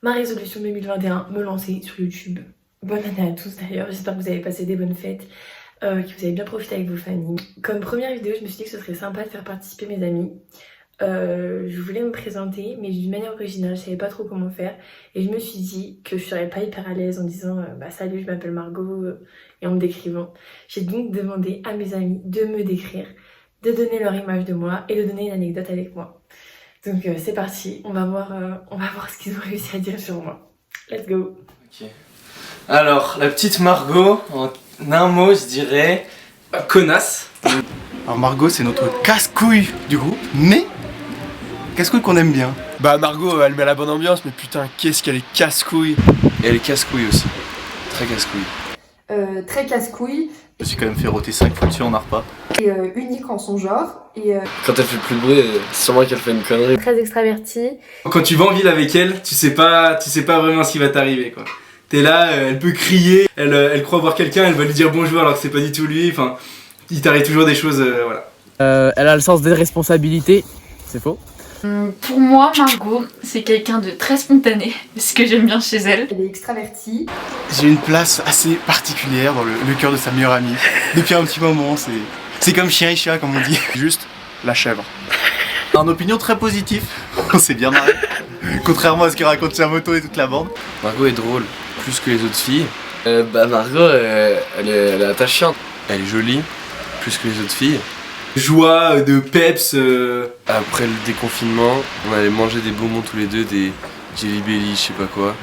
Ma résolution 2021, me lancer sur YouTube. Bonne année à tous d'ailleurs, j'espère que vous avez passé des bonnes fêtes, que vous avez bien profité avec vos familles. Comme première vidéo, je me suis dit que ce serait sympa de faire participer mes amis. Je voulais me présenter, mais d'une manière originale, je savais pas trop comment faire. Et je me suis dit que je serais pas hyper à l'aise en disant salut, je m'appelle Margot, et en me décrivant. J'ai donc demandé à mes amis de me décrire, de donner leur image de moi et de donner une anecdote avec moi. Donc c'est parti, on va voir ce qu'ils ont réussi à dire sur moi. Let's go. Ok. Alors, la petite Margot, en un mot, je dirais connasse. Alors Margot, c'est notre casse-couille du groupe, mais casse-couille qu'on aime bien. Bah Margot, elle met la bonne ambiance, mais putain, qu'est-ce qu'elle est casse-couille. Et elle est casse-couille aussi. Très casse-couille. Très casse-couille Je me suis quand même fait roter 5 fois dessus en repas. et unique en son genre. Et Quand elle fait plus de bruit, sûrement qu'elle fait une connerie. Très extravertie. Quand tu vas en ville avec elle, tu sais pas vraiment ce qui va t'arriver, quoi. T'es là, elle peut crier, elle croit voir quelqu'un, elle va lui dire bonjour alors que c'est pas du tout lui, enfin, il t'arrive toujours des choses, voilà. Elle a le sens des responsabilités, c'est faux. Pour moi, Margot, c'est quelqu'un de très spontané, ce que j'aime bien chez elle. elle est extravertie. J'ai une place assez particulière dans le cœur de sa meilleure amie. Depuis un petit moment, c'est comme chien et chat, comme on dit. Juste la chèvre. En opinion très positive, on s'est bien marré. Contrairement à ce que raconte sa moto et toute la bande. Margot est drôle, plus que les autres filles. Bah Margot, elle est attachante. Elle est jolie, plus que les autres filles. Joie, de peps. Après le déconfinement, on allait manger des bonbons tous les deux, des Jelly Belly, je sais pas quoi.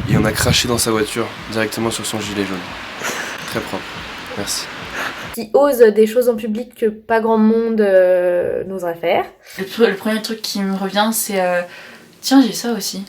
Et on a craché dans sa voiture, directement sur son gilet jaune. Très propre, merci. Qui ose des choses en public que pas grand monde n'oserait faire. Le premier truc qui me revient, c'est tiens, j'ai ça aussi.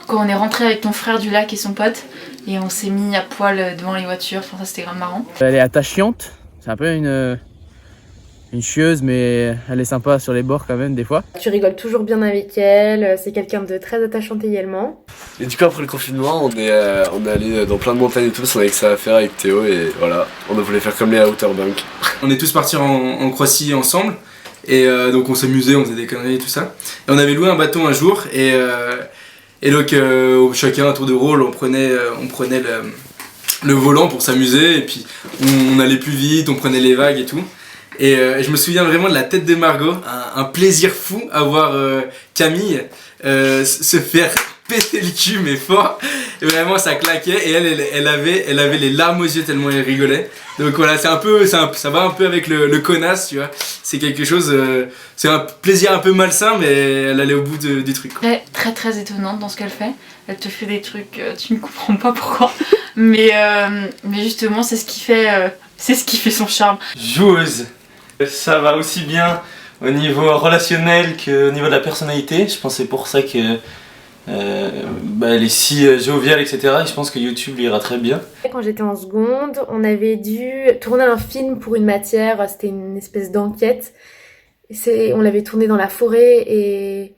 Quand on est rentré avec ton frère du lac et son pote, et on s'est mis à poil devant les voitures, enfin ça c'était grave marrant. Elle est attachante, c'est un peu une chieuse, mais elle est sympa sur les bords quand même des fois. Tu rigoles toujours bien avec elle, c'est quelqu'un de très attachant également. Et du coup après le confinement, on est allé dans plein de montagnes et tout, parce qu'on avait que ça à faire avec Théo et voilà, on a voulu faire comme les Outer Banks. On est tous partis en Croatie ensemble, et donc on s'amusait, on faisait des conneries et tout ça. Et on avait loué un bateau un jour, et donc chacun à tour de rôle, on prenait le volant pour s'amuser, et puis on allait plus vite, on prenait les vagues et tout. Et je me souviens vraiment de la tête de Margot, un plaisir fou à voir Camille se faire péter le cul mais fort. Et vraiment ça claquait, et elle avait les larmes aux yeux tellement elle rigolait. Donc voilà, ça va un peu avec le connasse, tu vois. C'est quelque chose, c'est un plaisir un peu malsain, mais elle allait au bout du truc, quoi. Très étonnante dans ce qu'elle fait. Elle te fait des trucs, tu ne comprends pas pourquoi. Mais justement, c'est ce qui fait son charme. Joueuse. Ça va aussi bien au niveau relationnel qu'au niveau de la personnalité. Je pense que c'est pour ça que elle est si joviale, etc. Et je pense que YouTube lui ira très bien. Quand j'étais en seconde, on avait dû tourner un film pour une matière, c'était une espèce d'enquête. On l'avait tourné dans la forêt et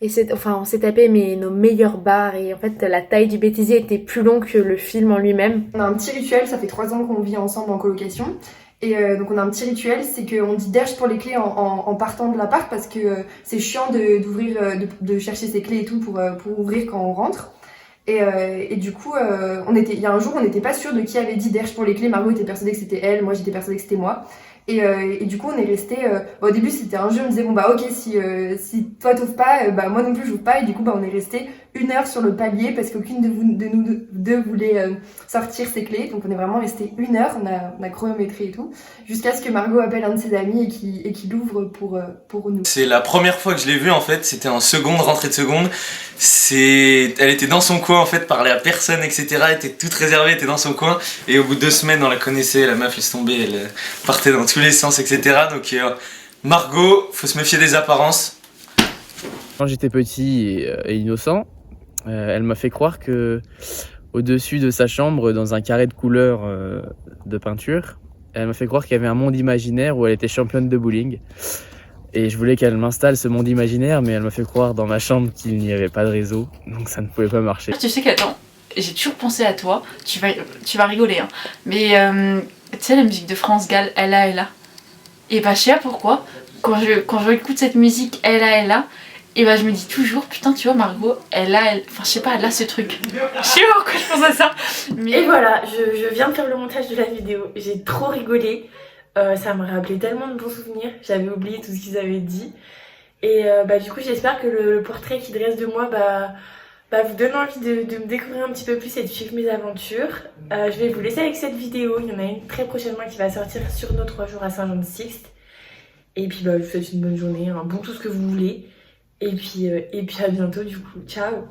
on s'est tapé nos meilleures barres, et en fait la taille du bêtisier était plus longue que le film en lui-même. On a un petit rituel, ça fait 3 ans qu'on vit ensemble en colocation. Et donc on a un petit rituel, c'est qu'on dit derge pour les clés en partant de l'appart, parce que c'est chiant de chercher ses clés et tout pour ouvrir quand on rentre. Et du coup, il y a un jour, on n'était pas sûr de qui avait dit derge pour les clés. Margot était persuadée que c'était elle, moi j'étais persuadée que c'était moi. Et du coup, on est resté. Au début, c'était un jeu, on disait bon bah ok, si toi t'ouvres pas, moi non plus j'ouvre pas. Et du coup, on est resté 1 heure sur le palier parce qu'aucune de nous deux voulait sortir ses clés. Donc on est vraiment resté 1 heure, on a chronométré et tout, jusqu'à ce que Margot appelle un de ses amis et qu'il ouvre pour nous. C'est la première fois que je l'ai vue en fait, c'était en seconde, rentrée de seconde. Elle était dans son coin en fait, parlait à personne, etc. Elle était toute réservée, elle était dans son coin. Et au bout de 2 semaines, on la connaissait, la meuf laisse tomber, elle partait dans tous les sens, etc. Donc Margot, faut se méfier des apparences. Quand j'étais petit et innocent, elle m'a fait croire que au-dessus de sa chambre, dans un carré de couleurs de peinture, elle m'a fait croire qu'il y avait un monde imaginaire où elle était championne de bowling. Et je voulais qu'elle m'installe ce monde imaginaire, mais elle m'a fait croire dans ma chambre qu'il n'y avait pas de réseau, donc ça ne pouvait pas marcher. Tu sais qu'attends, j'ai toujours pensé à toi, tu vas rigoler, hein. Mais tu sais la musique de France Gall, Elle a. Et bah je sais pas pourquoi, quand je écoute cette musique Elle a, Et bah je me dis toujours, putain tu vois Margot, enfin je sais pas, elle a ce truc. Je sais pas pourquoi je pense à ça. Mais Et voilà, je viens de faire le montage de la vidéo. J'ai trop rigolé. Ça m'a rappelé tellement de bons souvenirs. J'avais oublié tout ce qu'ils avaient dit. Et du coup, j'espère que le portrait qu'ils dressent de moi vous donne envie de me découvrir un petit peu plus et de suivre mes aventures. Je vais vous laisser avec cette vidéo. Il y en a une très prochainement qui va sortir sur nos 3 jours à Saint-Jean-de-Sixte. Et puis, je vous souhaite une bonne journée, un bon tout ce que vous voulez. Et puis à bientôt du coup. Ciao!